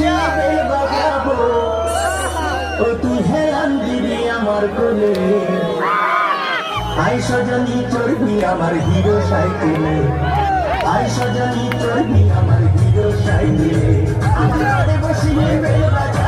বসে বেল বাজাবো, ও তুই হেলান দিবি আমার কোলে। আই সজনী চড়বি আমার হিরো সাইকেলে, আই সজনী চড়বি আমার হিরো সাইকেলে। আমার বসিয়ে বেল বাজাবো।